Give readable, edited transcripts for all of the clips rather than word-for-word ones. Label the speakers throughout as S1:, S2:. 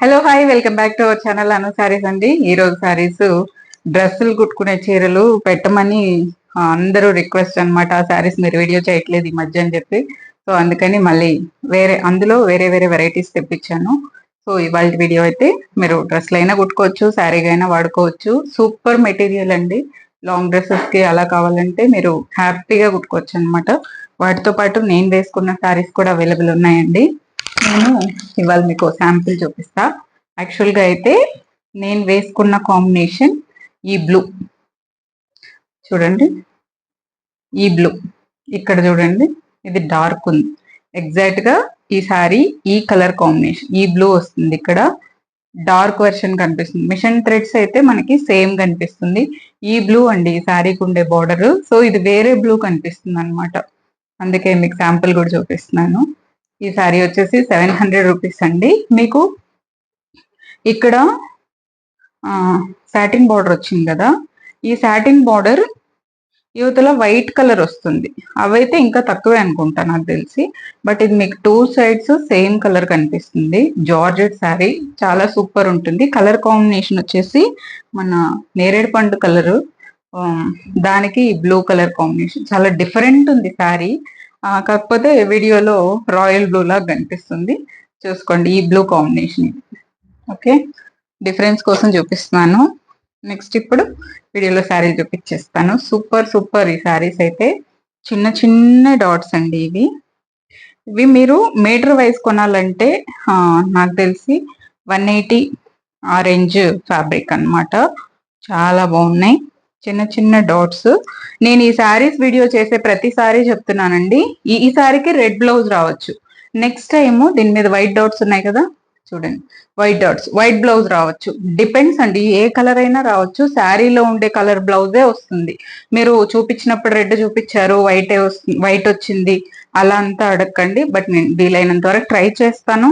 S1: Hello hi welcome back to our channel Anu sarees అండి. ఈ రోజు సారీస్ డ్రెస్సులు కుట్టుకునే చీరలు పెట్టమని అందరూ రిక్వెస్ట్ అన్నమాట. ఆ సారీస్ మీరు వీడియో చేయట్లేదు ఈ మధ్య అని చెప్పి, సో అందుకని మళ్ళీ అందులో వేరే వేరే వెరైటీస్ తెప్పించాను. సో ఇవాళ వీడియో అయితే మీరు డ్రెస్లు అయినా కుట్టుకోవచ్చు, శారీగా అయినా వాడుకోవచ్చు. సూపర్ మెటీరియల్ అండి. లాంగ్ డ్రెస్సెస్ కి అలా కావాలంటే మీరు హ్యాపీగా కుట్టుకోవచ్చు అనమాట. వాటితో పాటు నేను వేసుకున్న సారీస్ కూడా అవైలబుల్ ఉన్నాయండి. నేను ఇవాళ మీకు శాంపిల్ చూపిస్తా. యాక్చువల్ గా అయితే నేను వేసుకున్న కాంబినేషన్ ఈ బ్లూ చూడండి, ఈ బ్లూ ఇక్కడ చూడండి, ఇది డార్క్ ఉంది. ఎగ్జాక్ట్ గా ఈ సారీ ఈ కలర్ కాంబినేషన్ ఈ బ్లూ వస్తుంది. ఇక్కడ డార్క్ వెర్షన్ కనిపిస్తుంది. మిషన్ థ్రెడ్స్ అయితే మనకి సేమ్ కనిపిస్తుంది. ఈ బ్లూ అండి ఈ సారీకి ఉండే బార్డర్. సో ఇది వేరే బ్లూ కనిపిస్తుంది అనమాట. అందుకే మీకు శాంపుల్ కూడా చూపిస్తున్నాను. ఈ సారీ వచ్చేసి 700 రూపీస్ అండి. మీకు ఇక్కడ సాటిన్ బార్డర్ వచ్చింది కదా, ఈ సాటిన్ బార్డర్ యువతల వైట్ కలర్ వస్తుంది. అవైతే ఇంకా తక్కువే అనుకుంటా నాకు తెలిసి. బట్ ఇది మీకు టూ సైడ్స్ సేమ్ కలర్ కనిపిస్తుంది. జార్జెట్ శారీ చాలా సూపర్ ఉంటుంది. కలర్ కాంబినేషన్ వచ్చేసి మన నేరేడు పండు కలర్, దానికి బ్లూ కలర్ కాంబినేషన్ చాలా డిఫరెంట్ ఉంది శారీ. కాకపోతే వీడియోలో రాయల్ బ్లూ లాగా కనిపిస్తుంది. చూసుకోండి ఈ బ్లూ కాంబినేషన్. ఓకే, డిఫరెన్స్ కోసం చూపిస్తున్నాను. నెక్స్ట్ ఇప్పుడు వీడియోలో శారీ చూపించేస్తాను. సూపర్ సూపర్ ఈ శారీస్ అయితే. చిన్న చిన్న డాట్స్ అండి ఇవి. ఇవి మీరు మీటర్ వైజ్ కొనాలంటే నాకు తెలిసి 180 ఆ రేంజ్ ఫ్యాబ్రిక్ అనమాట. చాలా బాగున్నాయి, చిన్న చిన్న డాట్స్. నేను ఈ శారీస్ వీడియో చేసే ప్రతిసారి చెప్తున్నానండి, ఈ శారీకి రెడ్ బ్లౌజ్ రావచ్చు. నెక్స్ట్ టైం దీని మీద వైట్ డాట్స్ ఉన్నాయి కదా, చూడండి వైట్ డాట్స్, వైట్ బ్లౌజ్ రావచ్చు. డిపెండ్స్ అండి, ఏ కలర్ అయినా రావచ్చు. శారీలో ఉండే కలర్ బ్లౌజే వస్తుంది. మీరు చూపించినప్పుడు రెడ్ చూపించారు, వైట్ వచ్చింది అలా అంతా అడగండి. బట్ నేను వీలైనంత వరకు ట్రై చేస్తాను.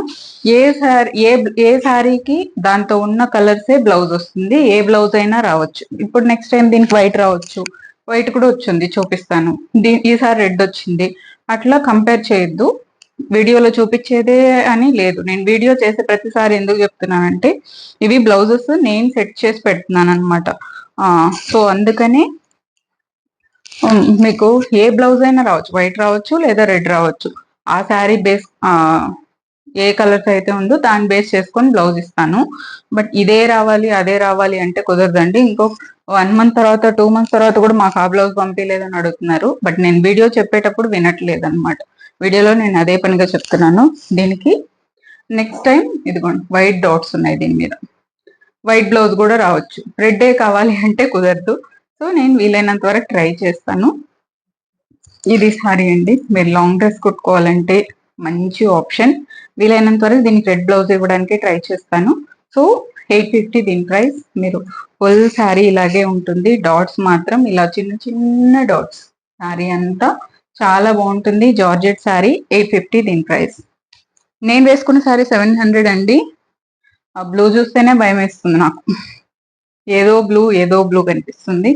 S1: ఏ శారీకి దాంతో ఉన్న కలర్సే బ్లౌజ్ వస్తుంది. ఏ బ్లౌజ్ అయినా రావచ్చు. ఇప్పుడు నెక్స్ట్ టైం దీనికి వైట్ రావచ్చు, వైట్ కూడా వచ్చింది చూపిస్తాను, ఈసారి రెడ్ వచ్చింది. అట్లా కంపేర్ చేయొద్దు. వీడియోలో చూపించేదే అని లేదు. నేను వీడియో చేసే ప్రతిసారి ఎందుకు చెప్తున్నానంటే ఇవి బ్లౌజెస్ నేను సెట్ చేసి పెడుతున్నాను అనమాట. సో అందుకని మీకు ఏ బ్లౌజ్ అయినా రావచ్చు, వైట్ రావచ్చు లేదా రెడ్ రావచ్చు. ఆ శారీ బేస్ ఏ కలర్స్ అయితే ఉందో దాన్ని బేస్ చేసుకొని బ్లౌజ్ ఇస్తాను. బట్ ఇదే రావాలి అదే రావాలి అంటే కుదరదండి. ఇంకో 1 మంత్ తర్వాత 2 మంత్స్ తర్వాత కూడా మాకు ఆ బ్లౌజ్ పంపించలేదని అడుగుతున్నారు. బట్ నేను వీడియో చెప్పేటప్పుడు వినట్లేదు అనమాట. వీడియోలో నేను అదే పనిగా చెప్తున్నాను. దీనికి నెక్స్ట్ టైం ఇదిగోండి వైట్ డాట్స్ ఉన్నాయి దీని మీద. వైట్ బ్లౌజ్ కూడా రావచ్చు. రెడ్డే కావాలి అంటే కుదరదు. సో నేను వీలైనంత వరకు ట్రై చేస్తాను. ఇది సారీ అండి, మీరు లాంగ్ డ్రెస్ కుట్టుకోవాలంటే మంచి ఆప్షన్. వీలైనంత వరకు దీనికి రెడ్ బ్లౌజ్ ఇవ్వడానికి ట్రై చేస్తాను. సో 850 దీని ప్రైస్. మీరు ఫుల్ శారీ ఇలాగే ఉంటుంది. డాట్స్ మాత్రం ఇలా చిన్న చిన్న డాట్స్. శారీ అంతా చాలా బాగుంటుంది. జార్జెట్ శారీ 850 దీని ప్రైస్. నేను వేసుకున్న శారీ 700 అండి. ఆ బ్లూ చూస్తేనే భయం వేస్తుంది నాకు. ఏదో బ్లూ కనిపిస్తుంది.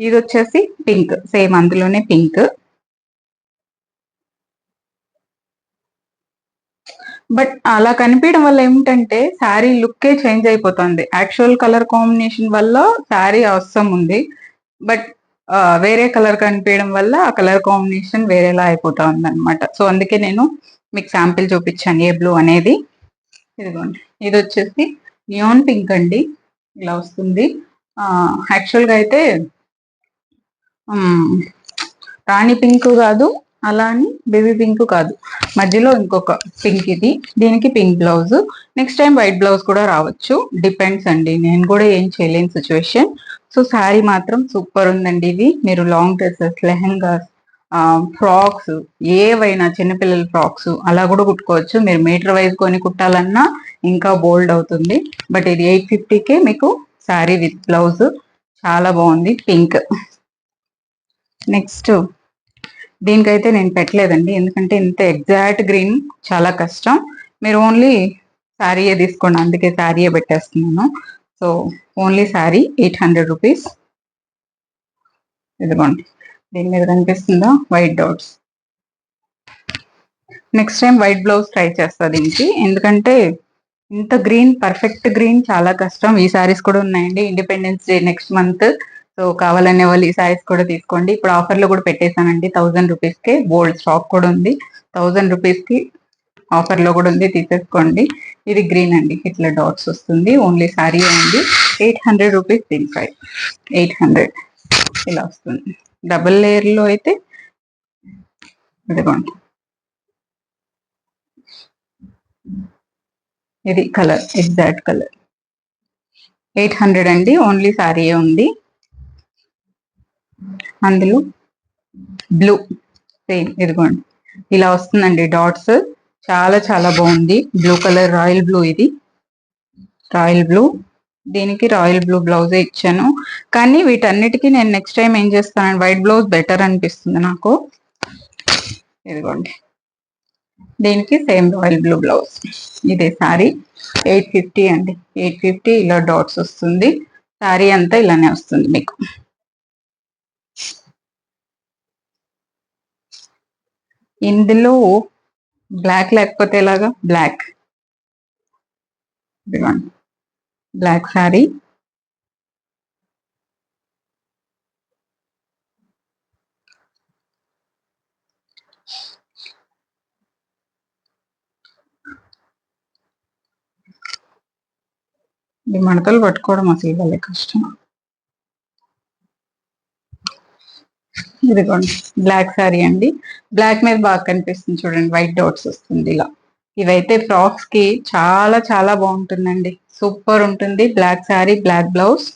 S1: ఇది వచ్చేసి పింక్, సేమ్ అందులోనే పింక్. బట్ అలా కనిపించడం వల్ల ఏమిటంటే శారీ లుక్కే చేంజ్ అయిపోతుంది. యాక్చువల్ కలర్ కాంబినేషన్ వల్ల శారీ అవసరం ఉంది. బట్ వేరే కలర్ కనిపించడం వల్ల ఆ కలర్ కాంబినేషన్ వేరేలా అయిపోతా ఉంది అనమాట. సో అందుకే నేను మీకు శాంపిల్ చూపించాను ఏ బ్లూ అనేది. ఇదిగోండి, ఇది వచ్చేసి నియాన్ పింక్ అండి. ఇలా వస్తుంది. యాక్చువల్గా అయితే రాణి పింక్ కాదు, అలా అని బేబీ పింక్ కాదు, మధ్యలో ఇంకొక పింక్. ఇది దీనికి pink blouse. Next time white blouse కూడా రావచ్చు. డిపెండ్స్ అండి, నేను కూడా ఏం చేయలేని సిచ్యువేషన్. సో శారీ మాత్రం సూపర్ ఉందండి. ఇది మీరు లాంగ్ డ్రెస్సెస్, లెహెంగాస్, ఫ్రాక్స్, ఏవైనా చిన్నపిల్లల ఫ్రాక్స్ అలా కూడా కుట్టుకోవచ్చు. మీరు మీటర్ వైజ్ కొని కుట్టాలన్నా ఇంకా బోల్డ్ అవుతుంది. బట్ ఇది 850కే మీకు శారీ విత్ బ్లౌజ్. చాలా బాగుంది పింక్. నెక్స్ట్ దీనికైతే నేను పెట్టలేదండి, ఎందుకంటే ఇంత ఎగ్జాక్ట్ గ్రీన్ చాలా కష్టం. మీరు ఓన్లీ శారీయే తీసుకోండి, అందుకే శారీయే పెట్టేస్తున్నాను. So only sari 800 rupees. ఇదిగోండి, దీని మీద కనిపిస్తుందా white dots. Next time white blouse try చేస్తా దీనికి, ఎందుకంటే ఇంత గ్రీన్, పర్ఫెక్ట్ గ్రీన్ చాలా కష్టం. ఈ సారీస్ కూడా ఉన్నాయండి, independence day next month. So కావాలనే వాళ్ళు ఈ సారీస్ కూడా తీసుకోండి. ఇప్పుడు ఆఫర్ లో కూడా పెట్టేశానండి, 1000 రూపీస్ కి బోల్డ్ స్టాక్ కూడా ఉంది. 1000 రూపీస్ కి ఆఫర్ లో కూడా ఉంది, తీసేసుకోండి. ఇది గ్రీన్ అండి, ఇట్లా డాట్స్ వస్తుంది. ఓన్లీ సారీ ఉంది. 800 రూపీస్ దీని ప్రైస్. 800 ఇలా వస్తుంది. డబుల్ లేయర్ లో అయితే ఇదిగోండి, ఇది కలర్, ఎగ్జాక్ట్ కలర్. 800 అండి, ఓన్లీ సారీ ఉంది. అందులో బ్లూ సేమ్ ఇదిగోండి, ఇలా వస్తుందండి డాట్స్. చాలా చాలా బాగుంది. Blue colour, royal blue. ఇది రాయల్ బ్లూ. దీనికి రాయల్ బ్లూ బ్లౌజే ఇచ్చాను. కానీ వీటన్నిటికీ నేను నెక్స్ట్ టైం ఏం చేస్తాను, వైట్ బ్లౌజ్ బెటర్ అనిపిస్తుంది నాకు. ఇదిగోండి, దీనికి సేమ్ రాయల్ బ్లూ బ్లౌజ్. ఇదే సారీ. 850 అండి, 850. ఇలా డాట్స్ వస్తుంది. సారీ అంతా ఇలానే వస్తుంది మీకు. ఇందులో బ్లాక్ లేకపోతే ఎలాగా, బ్లాక్. ఇదిగోండి, బ్లాక్ సారీ. ఈ మడతలు పట్టుకోవడం అసలు వాళ్ళే కష్టం. ఇదిగోండి, బ్లాక్ సారీ అండి. బ్లాక్ మీద బాగా కనిపిస్తుంది చూడండి, వైట్ డాట్స్ వస్తుంది ఇలా. ఇవైతే ఫ్రాక్స్ కి చాలా చాలా బాగుంటుందండి, సూపర్ ఉంటుంది. Black sari, black blouse.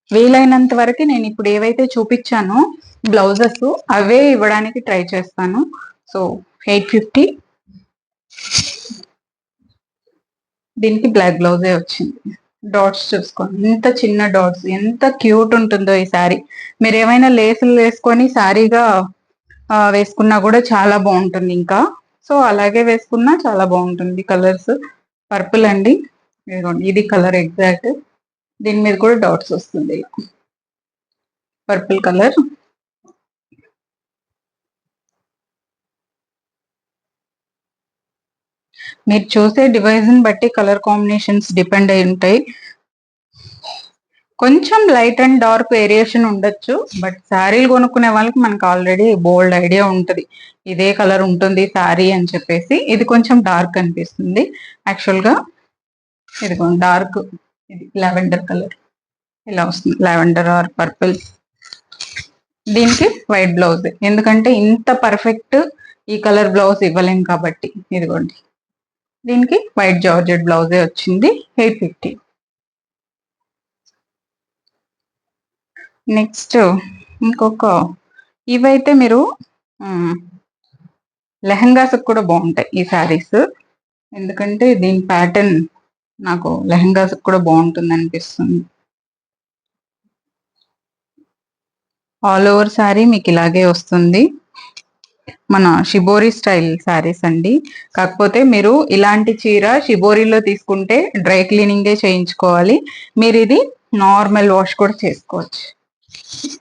S1: వీలైనంత వరకు నేను ఇప్పుడు ఏవైతే చూపించానో బ్లౌజెస్ అవే ఇవ్వడానికి ట్రై చేస్తాను. సో 850. దీనికి బ్లాక్ బ్లౌజే వచ్చింది. డాట్స్ చూసుకోండి, ఎంత చిన్న డాట్స్, ఎంత క్యూట్ ఉంటుందో ఈ సారీ. మీరు ఏమైనా లేసులు వేసుకొని సారీగా వేసుకున్నా కూడా చాలా బాగుంటుంది ఇంకా. సో అలాగే వేసుకున్నా చాలా బాగుంటుంది. కలర్స్ పర్పుల్ అండి, ఇదిగోండి, ఇది కలర్ ఎగ్జాక్ట్. దీని మీద కూడా డాట్స్ వస్తుంది, పర్పుల్ కలర్. మీరు చూసే డివైస్ బట్టి కలర్ కాంబినేషన్స్ డిపెండ్ అయి ఉంటాయి. కొంచెం లైట్ అండ్ డార్క్ వేరియేషన్ ఉండొచ్చు, బట్ శారీలు కొనుక్కునే వాళ్ళకి మనకు ఆల్రెడీ బోల్డ్ ఐడియా ఉంటుంది, ఇదే కలర్ ఉంటుంది శారీ అని చెప్పేసి. ఇది కొంచెం డార్క్ అనిపిస్తుంది యాక్చువల్ గా. ఇది డార్క్, ఇది లావెండర్ కలర్ ఇలా వస్తుంది, లావెండర్ ఆర్ పర్పుల్. దీనికి వైట్ బ్లౌజ్, ఎందుకంటే ఇంత పర్ఫెక్ట్ ఈ కలర్ బ్లౌజ్ ఇవ్వలేం కాబట్టి. ఇదిగోండి, దీనికి వైట్ జార్జెట్ బ్లౌజే వచ్చింది. 850. నెక్స్ట్ ఇంకొక, ఇవైతే మీరు లెహంగాస్ కూడా బాగుంటాయి ఈ శారీస్. ఎందుకంటే దీని ప్యాటర్న్ నాకు లెహంగాస్ కూడా బాగుంటుంది అనిపిస్తుంది. ఆల్ ఓవర్ శారీ మీకు ఇలాగే వస్తుంది. మన షిబోరి స్టైల్ శారీస్ అండి. కాకపోతే మీరు ఇలాంటి చీర షిబోరిలో తీసుకుంటే డ్రై క్లీనింగే చేయించుకోవాలి. మీరు ఇది నార్మల్ వాష్ కూడా చేసుకోవచ్చు.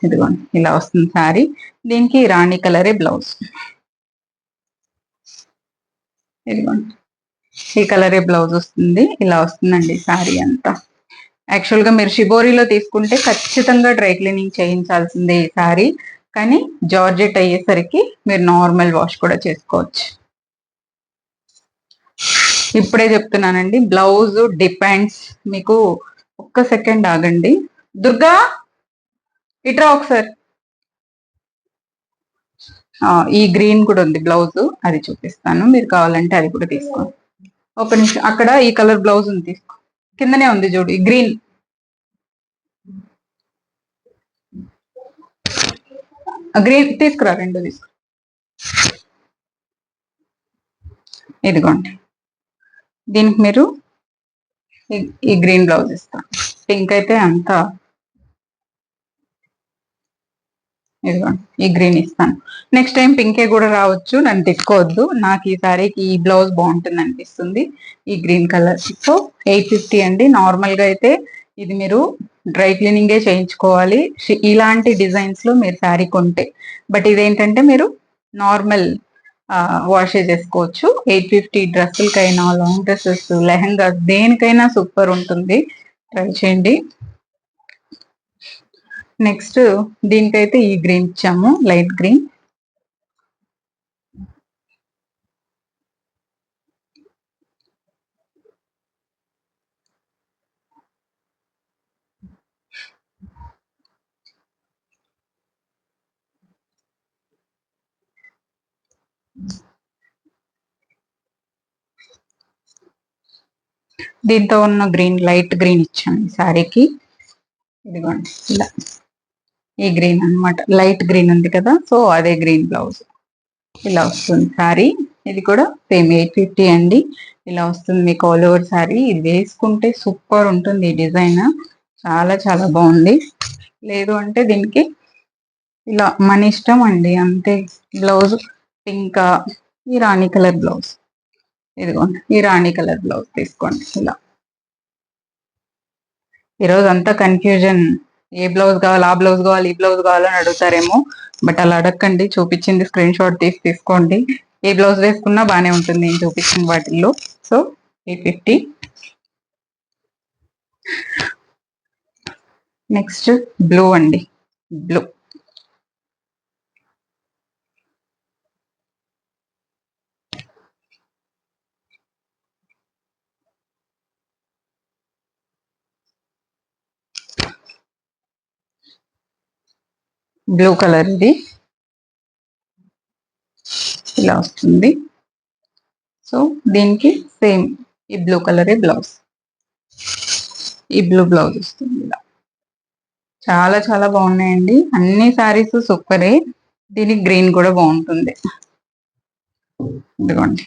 S1: ఇదిగోండి, ఇలా వస్తుంది శారీ. దీనికి రాణి కలరే బ్లౌజ్. ఇదిగోండి, ఈ కలరే బ్లౌజ్ వస్తుంది. ఇలా వస్తుందండి శారీ అంతా. యాక్చువల్ గా మీరు షిబోరిలో తీసుకుంటే ఖచ్చితంగా డ్రై క్లీనింగ్ చేయించాల్సిందే ఈ శారీ. కానీ జార్జెట్ అయ్యేసరికి మీరు నార్మల్ వాష్ కూడా చేసుకోవచ్చు. ఇప్పుడే చెప్తున్నానండి, బ్లౌజ్ డిపెండ్స్. మీకు ఒక్క సెకండ్ ఆగండి. దుర్గా ఇట్రా ఒకసారి. ఈ గ్రీన్ కూడా ఉంది బ్లౌజ్, అది చూపిస్తాను. మీరు కావాలంటే అది కూడా తీసుకోండి. ఒక నిమిషం, అక్కడ ఈ కలర్ బ్లౌజ్ ఉంది, తీసుకో. కిందనే ఉంది చూడు, ఈ గ్రీన్. గ్రీన్ తీసుకురా, రెండు తీసుకురా. ఇదిగోండి, దీనికి మీరు ఈ గ్రీన్ బ్లౌజ్ ఇస్తాను. పింక్ అయితే అంతా, ఇదిగోండి, ఈ గ్రీన్ ఇస్తాను. నెక్స్ట్ టైం పింకే కూడా రావచ్చు, నన్ను తిట్టుకోవద్దు. నాకు ఈ సారీకి ఈ బ్లౌజ్ బాగుంటుంది అనిపిస్తుంది, ఈ గ్రీన్ కలర్. సో 850 అండి. నార్మల్ గా అయితే ఇది మీరు డ్రై క్లీనింగే చేయించుకోవాలి ఇలాంటి డిజైన్స్ లో మీరు శారీ కొంటే. బట్ ఇదేంటంటే మీరు నార్మల్ వాష్ చేసుకోవచ్చు. 850 డ్రెస్సులకైనా, లాంగ్ డ్రెస్సెస్, లెహంగా దేనికైనా సూపర్ ఉంటుంది. ట్రై చేయండి. నెక్స్ట్ దీనికైతే ఈ గ్రీన్ ఇచ్చాము, లైట్ గ్రీన్. దీంతో ఉన్న గ్రీన్ లైట్ గ్రీన్ ఇచ్చాను ఈ శారీకి. ఇదిగోండి ఇలా ఈ గ్రీన్ అన్నమాట, లైట్ గ్రీన్ ఉంది కదా, సో అదే గ్రీన్ బ్లౌజ్ ఇలా వస్తుంది శారీ. ఇది కూడా సేమ్ 850 అండి. ఇలా వస్తుంది మీకు ఆల్ ఓవర్ శారీ. ఇది వేసుకుంటే సూపర్ ఉంటుంది. ఈ డిజైన్ చాలా చాలా బాగుంది. లేదు అంటే దీనికి ఇలా మన ఇష్టం అండి, అంతే. బ్లౌజ్ పింక్, ఈ రాణి కలర్ బ్లౌజ్, ఇదిగోండి ఈ రాణి కలర్ బ్లౌజ్ తీసుకోండి ఇలా. ఈరోజు అంతా కన్ఫ్యూజన్, ఏ బ్లౌజ్ కావాలి, ఆ బ్లౌజ్ కావాలి, ఈ బ్లౌజ్ కావాలని అడుగుతారేమో, బట్ అలా అడగండి. చూపించింది స్క్రీన్ షాట్ తీసుకోండి. ఏ బ్లౌజ్ వేసుకున్నా బాగానే ఉంటుంది నేను చూపించిన వాటిల్లో. సో 850. నెక్స్ట్ బ్లూ అండి, బ్లూ. బ్లూ కలర్ ఇది ఇలా వస్తుంది. సో దీనికి సేమ్ ఈ బ్లూ కలరే బ్లౌజ్, ఈ బ్లూ బ్లౌజ్ వస్తుంది ఇలా. చాలా చాలా బాగున్నాయండి అన్ని శారీస్, సూపరే. దీనికి గ్రీన్ కూడా బాగుంటుంది, ఇదిగోండి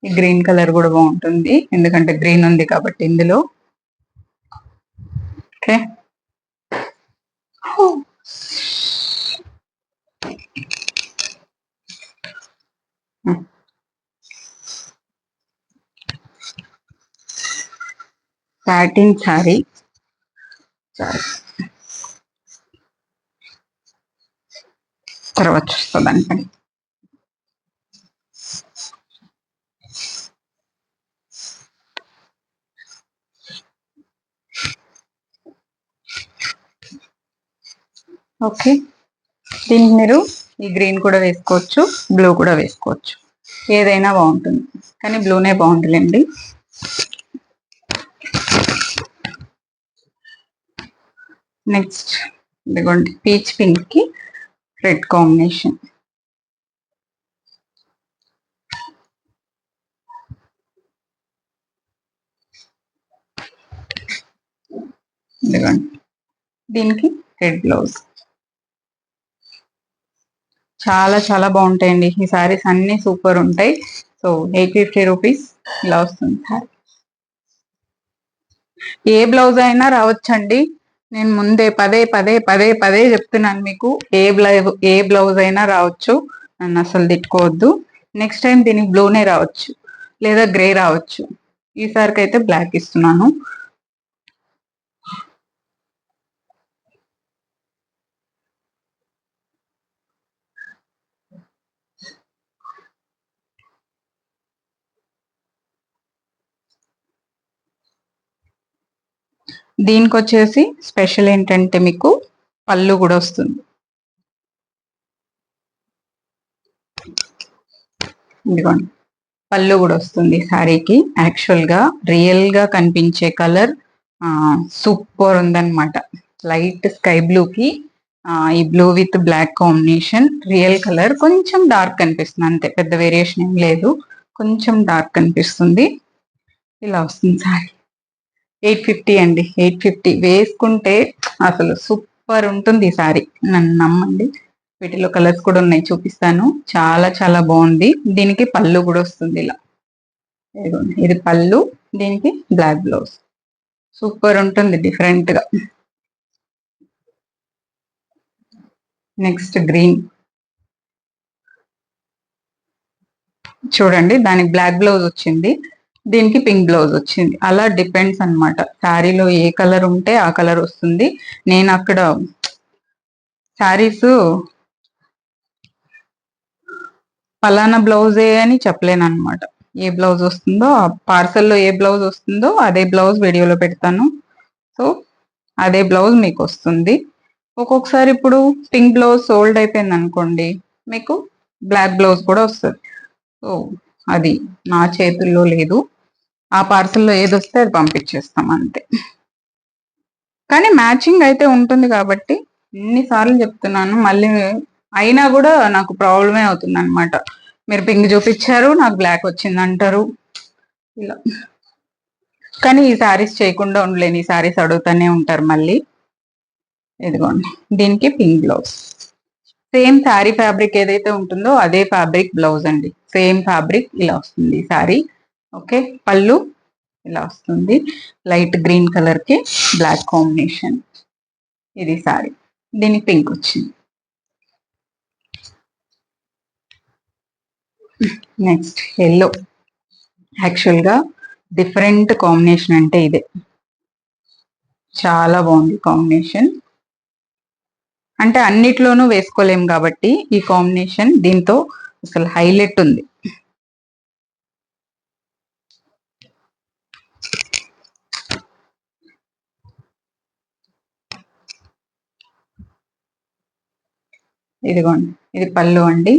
S1: ఈ గ్రీన్ కలర్ కూడా బాగుంటుంది, ఎందుకంటే గ్రీన్ ఉంది కాబట్టి ఇందులో. ఓకే, సాటిన్ శారీ, తర్వాత చూస్తుందండి. ఓకే, దీనికి మీరు ఈ గ్రీన్ కూడా వేసుకోవచ్చు, బ్లూ కూడా వేసుకోవచ్చు, ఏదైనా బాగుంటుంది, కానీ బ్లూనే బాగుంటుందండి. నెక్స్ట్ ఇదిగోండి పీచ్ పింక్ కి రెడ్ కాంబినేషన్. ఇదిగోండి దీనికి రెడ్ బ్లౌజ్. చాలా చాలా బాగుంటాయండి ఈ సారీస్, అన్ని సూపర్ ఉంటాయి. సో 850 రూపీస్ ఇలా వస్తుంది సారీ. ఏ బ్లౌజ్ అయినా రావచ్చండి, నేను ముందే పదే పదే పదే పదే చెప్తున్నాను మీకు. ఏ బ్లౌజ్ అయినా రావచ్చు, నన్ను అసలు తిట్టుకోవద్దు. నెక్స్ట్ టైం దీనికి బ్లూనే రావచ్చు, లేదా గ్రే రావచ్చు. ఈసారికి అయితే బ్లాక్ ఇస్తున్నాను. దీనికి వచ్చేసి స్పెషల్ ఏంటంటే మీకు పళ్ళు కూడా వస్తుంది. ఇదిగోండి పళ్ళు కూడా వస్తుంది శారీకి. యాక్చువల్ గా రియల్ గా కనిపించే కలర్ సూపర్ ఉందన్నమాట. లైట్ స్కై బ్లూ కి ఈ blue with black combination. Real colour కొంచెం డార్క్ కనిపిస్తుంది, అంతే, పెద్ద వేరియేషన్ ఏం లేదు, కొంచెం డార్క్ కనిపిస్తుంది. ఇలా వస్తుంది శారీ. 850 అండి, 850 వేసుకుంటే అసలు సూపర్ ఉంటుంది ఈ శారీ, నన్ను నమ్మండి. వీటిలో కలర్స్ కూడా ఉన్నాయి, చూపిస్తాను. చాలా చాలా బాగుంది. దీనికి పళ్ళు కూడా వస్తుంది ఇలా, ఇది పళ్ళు, దీనికి బ్లాక్ బ్లౌజ్. సూపర్ ఉంటుంది డిఫరెంట్ గా. నెక్స్ట్ గ్రీన్ చూడండి, దానికి బ్లాక్ బ్లౌజ్ వచ్చింది, దీనికి పింక్ బ్లౌజ్ వచ్చింది. అలా డిపెండ్స్ అన్నమాట, శారీలో ఏ కలర్ ఉంటే ఆ కలర్ వస్తుంది. నేను అక్కడ శారీస్ పలానా బ్లౌజే అని చెప్పలేను అనమాట. ఏ బ్లౌజ్ వస్తుందో ఆ పార్సల్లో ఏ బ్లౌజ్ వస్తుందో అదే బ్లౌజ్ వీడియోలో పెడతాను. సో అదే బ్లౌజ్ మీకు వస్తుంది. ఒక్కొక్కసారి ఇప్పుడు పింక్ బ్లౌజ్ సోల్డ్ అయిపోయింది అనుకోండి, మీకు బ్లాక్ బ్లౌజ్ కూడా వస్తుంది. సో అది నా చేతుల్లో లేదు. ఆ పార్సల్లో ఏది వస్తే అది పంపించేస్తాం అంతే. కానీ మ్యాచింగ్ అయితే ఉంటుంది కాబట్టి ఎన్నిసార్లు చెప్తున్నాను, మళ్ళీ అయినా కూడా నాకు ప్రాబ్లమే అవుతుంది అనమాట. మీరు పింక్ చూపించారు, నాకు బ్లాక్ వచ్చింది అంటారు ఇలా. కానీ ఈ శారీస్ చేయకుండా ఉండలేని, ఈ శారీస్ అడుగుతూనే ఉంటారు మళ్ళీ. ఇదిగోండి, దీనికి pink blouse. Same sari fabric ఏదైతే ఉంటుందో అదే ఫ్యాబ్రిక్ బ్లౌజ్ అండి. సేమ్ ఫ్యాబ్రిక్ ఇలా వస్తుంది ఈ శారీ. ఓకే, పళ్ళు ఇలా వస్తుంది, లైట్ గ్రీన్ కలర్ కి బ్లాక్ కాంబినేషన్. ఇది శారీ, దీనికి పింక్ వచ్చింది. Next yellow. యాక్చువల్ గా డిఫరెంట్ కాంబినేషన్ అంటే ఇదే, చాలా బాగుంది కాంబినేషన్. అంటే అన్నిట్లోనూ వేసుకోలేం కాబట్టి ఈ కాంబినేషన్ దీంతో అసలు హైలైట్ ఉంది. ఇదిగోండి, ఇది పళ్ళు అండి.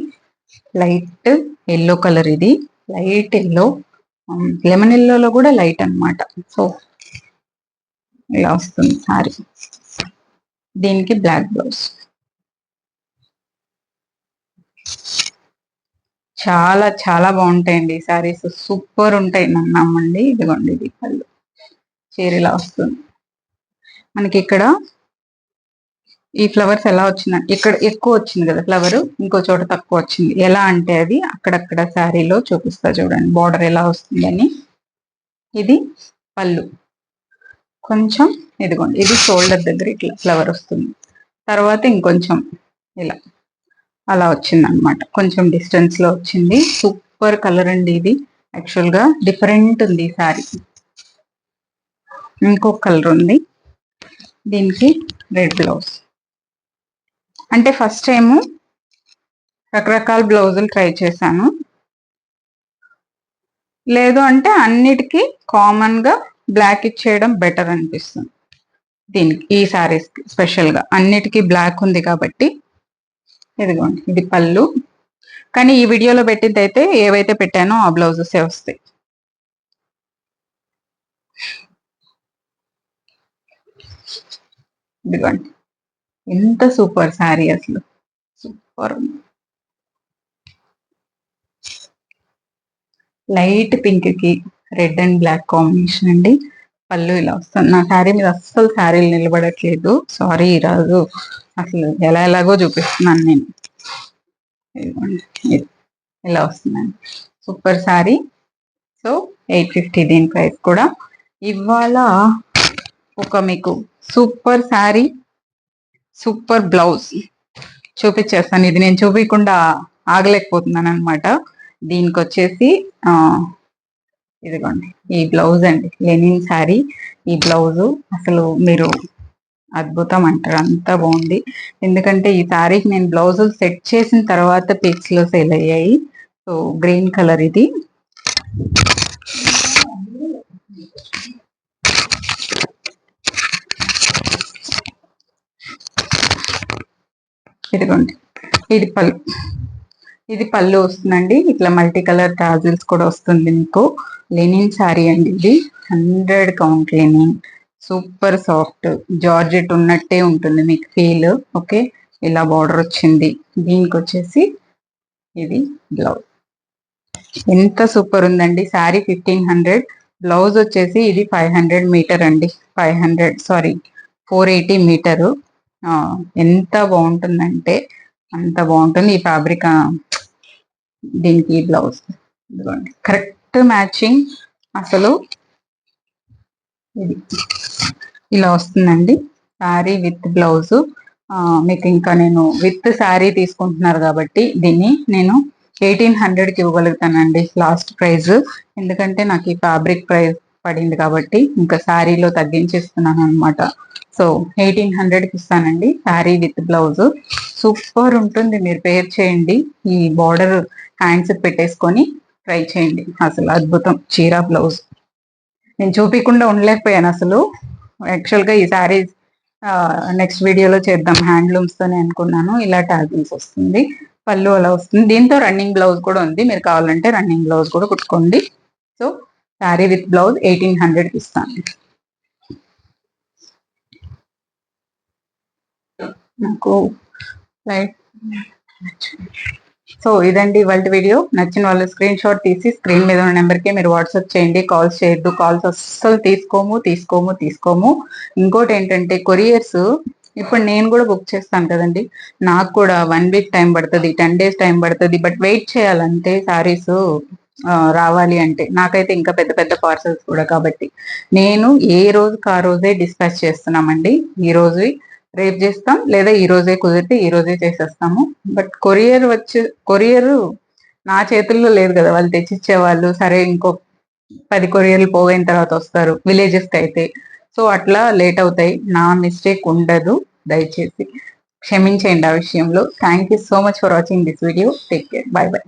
S1: లైట్ ఎల్లో కలర్, ఇది లైట్ ఎల్లో, లెమన్ ఎల్లోలో కూడా లైట్ అన్నమాట. సో ఇలా వస్తుంది సారీ. దీనికి బ్లాక్ బ్లౌజ్. చాలా చాలా బాగుంటాయండి ఈ సారీస్, సూపర్ ఉంటాయి, నన్ను నమ్మండి. ఇదిగోండి, ఇది పళ్ళు. చీర ఇలా వస్తుంది మనకి. ఇక్కడ ఈ ఫ్లవర్స్ ఎలా వచ్చిందంటే, ఇక్కడ ఎక్కువ వచ్చింది కదా ఫ్లవర్, ఇంకో చోట తక్కువ వచ్చింది. ఎలా అంటే అది అక్కడక్కడ శారీలో చూపిస్తా చూడండి బార్డర్ ఎలా వస్తుందని. ఇది పళ్ళు కొంచెం, ఇదిగోండి ఇది షోల్డర్ దగ్గర ఇట్లా ఫ్లవర్ వస్తుంది. తర్వాత ఇంకొంచెం ఇలా అలా వచ్చింది అనమాట, కొంచెం డిస్టెన్స్ లో వచ్చింది. సూపర్ కలర్ అండి ఇది. యాక్చువల్ గా డిఫరెంట్ ఉంది ఈ శారీ. ఇంకొక కలర్ ఉంది, దీనికి రెడ్ బ్లౌజ్. అంటే ఫస్ట్ టైము రకరకాల బ్లౌజులు ట్రై చేశాను. లేదు అంటే అన్నిటికీ కామన్ గా బ్లాక్ ఇచ్చేయడం బెటర్ అనిపిస్తుంది. దీనికి ఈ శారీస్ స్పెషల్ గా అన్నిటికీ బ్లాక్ ఉంది కాబట్టి. ఇదిగోండి, ఇది పళ్ళు. కానీ ఈ వీడియోలో పెట్టింది అయితే ఏవైతే పెట్టానో ఆ బ్లౌజెస్ వస్తాయి. ఇదిగోండి, ఎంత సూపర్ శారీ, అసలు సూపర్. లైట్ పింక్ కి రెడ్ అండ్ బ్లాక్ కాంబినేషన్ అండి. పళ్ళు ఇలా వస్తుంది. నా శారీ మీద అస్సలు శారీలు నిలబడట్లేదు, సారీ రాజు, అసలు ఎలా ఎలాగో చూపిస్తున్నాను నేను. ఇదిగోండి, ఇలా వస్తుందండి, సూపర్ శారీ. సో 850 దీని ప్రైస్ కూడా. ఇవాళ ఒక మీకు సూపర్ శారీ, సూపర్ బ్లౌజ్ చూపించేస్తాను. ఇది నేను చూపించకుండా ఆగలేకపోతున్నాను అనమాట. దీనికి వచ్చేసి ఇదిగోండి ఈ బ్లౌజ్ అండి, లెనిన్ శారీ. ఈ బ్లౌజు అసలు మీరు అద్భుతం అంటారు, అంత బాగుంది. ఎందుకంటే ఈ శారీకి నేను బ్లౌజులు సెట్ చేసిన తర్వాత పిక్స్ లో సేల్ అయ్యాయి. సో గ్రీన్ కలర్ ఇది. ఇదిగోండి, ఇది పళ్ళు. ఇది పళ్ళు వస్తుందండి, ఇట్లా మల్టీ కలర్ టాజిల్స్ కూడా వస్తుంది మీకు. లెనిన్ శారీ అండి ఇది, 100 count linen. Super soft georgette ఉన్నట్టే ఉంటుంది మీకు ఫీల్. ఓకే, ఇలా బార్డర్ వచ్చింది. దీనికి వచ్చేసి ఇది బ్లౌజ్. ఎంత సూపర్ ఉందండి శారీ. 1500, బ్లౌజ్ వచ్చేసి ఇది 500 మీటర్ అండి. 500 సారీ 480 మీటరు. ఎంత బాగుంటుందంటే అంత బాగుంటుంది ఈ ఫ్యాబ్రిక్. దీనికి ఈ బ్లౌజ్ ఇదిగోండి, కరెక్ట్ మ్యాచింగ్ అసలు. ఇది ఇలా వస్తుందండి శారీ విత్ బ్లౌజ్. మీకు ఇంకా నేను విత్ శారీ తీసుకుంటున్నారు కాబట్టి దీన్ని నేను 1800కి ఇవ్వగలుగుతానండి లాస్ట్ ప్రైస్. ఎందుకంటే నాకు ఈ ఫ్యాబ్రిక్ ప్రైస్ పడింది కాబట్టి ఇంకా శారీలో తగ్గించేస్తున్నాను అనమాట. సో 1800కి ఇస్తానండి శారీ విత్ బ్లౌజ్. సూపర్ ఉంటుంది, మీరు పేర్ చేయండి. ఈ బార్డర్ హ్యాండ్స్ పెట్టేసుకొని ట్రై చేయండి, అసలు అద్భుతం చీర బ్లౌజ్. నేను చూపించకుండా ఉండలేకపోయాను అసలు. యాక్చువల్గా ఈ శారీస్ నెక్స్ట్ వీడియోలో చేద్దాం, హ్యాండ్లూమ్స్ తోనే అనుకున్నాను. ఇలా టాజిల్స్ వస్తుంది, పళ్ళు అలా వస్తుంది. దీంతో రన్నింగ్ బ్లౌజ్ కూడా ఉంది, మీరు కావాలంటే రన్నింగ్ బ్లౌజ్ కూడా కుట్టుకోండి. సో శారీ విత్ బ్లౌజ్ 1800కి ఇస్తాను. నాకు లైట్ సో ఇదండి ఇవాళ వీడియో. నచ్చిన వాళ్ళు స్క్రీన్ షాట్ తీసి స్క్రీన్ మీద ఉన్న నెంబర్కి మీరు వాట్సాప్ చేయండి. కాల్స్ చేయొద్దు, కాల్స్ అస్సలు తీసుకోము. ఇంకోటి ఏంటంటే కొరియర్స్ ఇప్పుడు నేను కూడా బుక్ చేస్తాను కదండి, నాకు కూడా 1 వీక్ టైం పడుతుంది, 10 days టైం పడుతుంది. బట్ వెయిట్ చేయాలంటే శారీస్ రావాలి అంటే నాకైతే ఇంకా పెద్ద పెద్ద పార్సల్స్ కూడా, కాబట్టి నేను ఏ రోజుకి ఆ రోజే డిస్పాచ్ చేస్తున్నామండి. ఈ రోజు రేపు చేస్తాం, లేదా ఈ రోజే కుదిరితే ఈ రోజే చేసేస్తాము. బట్ కొరియర్ నా చేతుల్లో లేదు కదా, వాళ్ళు తెచ్చిచ్చే వాళ్ళు. సరే ఇంకో 10 కొరియర్లు పోయిన తర్వాత వస్తారు విలేజెస్కి అయితే. సో అట్లా లేట్ అవుతాయి, నా మిస్టేక్ ఉండదు, దయచేసి క్షమించేయండి ఆ విషయంలో. Thank you so much for watching this video. Take care, by by.